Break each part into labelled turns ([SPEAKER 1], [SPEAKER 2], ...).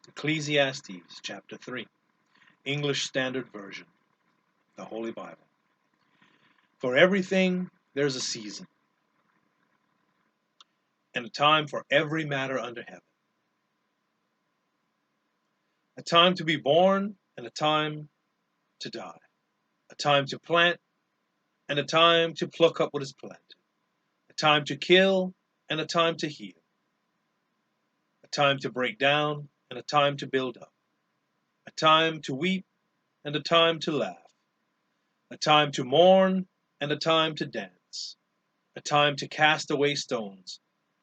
[SPEAKER 1] Ecclesiastes chapter 3, English Standard Version, the Holy Bible. For everything there's a season, and a time for every matter under heaven. A time to be born and a time to die. A time to plant and a time to pluck up what is planted. A time to kill and a time to heal. A time to break down and a time to build up. A time to weep and a time to laugh. A time to mourn and a time to dance. A time to cast away stones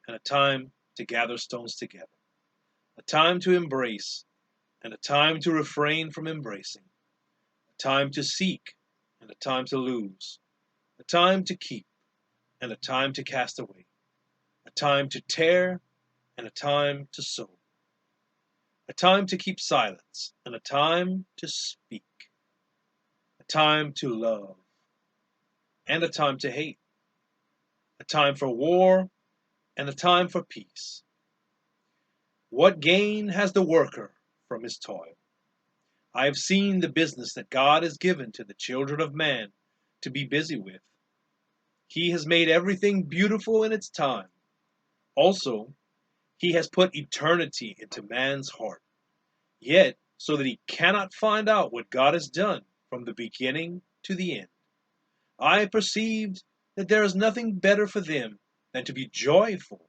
[SPEAKER 1] and a time to gather stones together. A time to embrace and a time to refrain from embracing. A time to seek and a time to lose. A time to keep and a time to cast away. A time to tear and a time to sow. A time to keep silence and a time to speak. A time to love and a time to hate. A time for war and a time for peace. What gain has the worker from his toil? I have seen the business that God has given to the children of man to be busy with. He has made everything beautiful in its time. Also, he has put eternity into man's heart, yet so that he cannot find out what God has done from the beginning to the end. I perceived that there is nothing better for them than to be joyful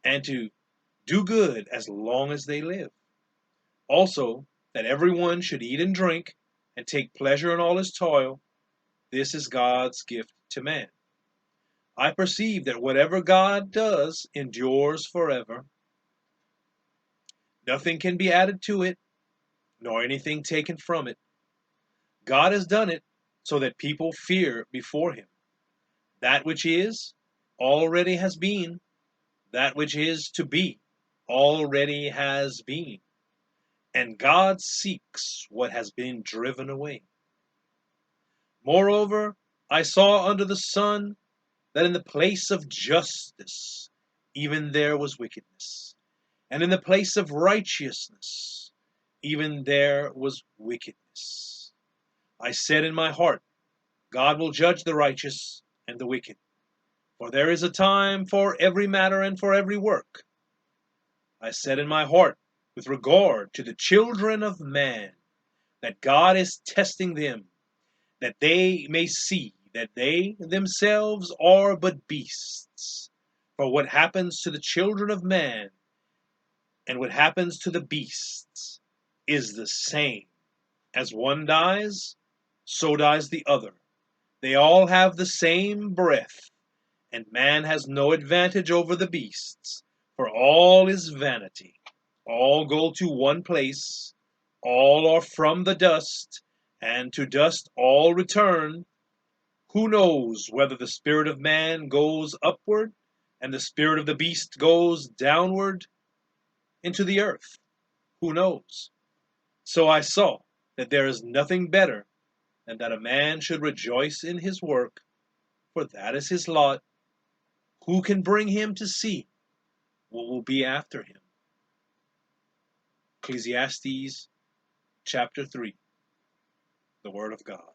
[SPEAKER 1] and to do good as long as they live. Also, that everyone should eat and drink and take pleasure in all his toil. This is God's gift to man. I perceive that whatever God does endures forever. Nothing can be added to it, nor anything taken from it. God has done it so that people fear before him. That which is already has been. That which is to be already has been. And God seeks what has been driven away. Moreover, I saw under the sun that in the place of justice, even there was wickedness. And in the place of righteousness, even there was wickedness. I said in my heart, God will judge the righteous and the wicked. For there is a time for every matter and for every work. I said in my heart, with regard to the children of man, that God is testing them, that they may see that they themselves are but beasts. For what happens to the children of man and what happens to the beasts is the same. As one dies, so dies the other. They all have the same breath, and man has no advantage over the beasts, for all is vanity. All go to one place, all are from the dust, and to dust all return. Who knows whether the spirit of man goes upward, and the spirit of the beast goes downward into the earth? Who knows? So I saw that there is nothing better than that a man should rejoice in his work, for that is his lot. Who can bring him to see what will be after him? Ecclesiastes chapter 3, the Word of God.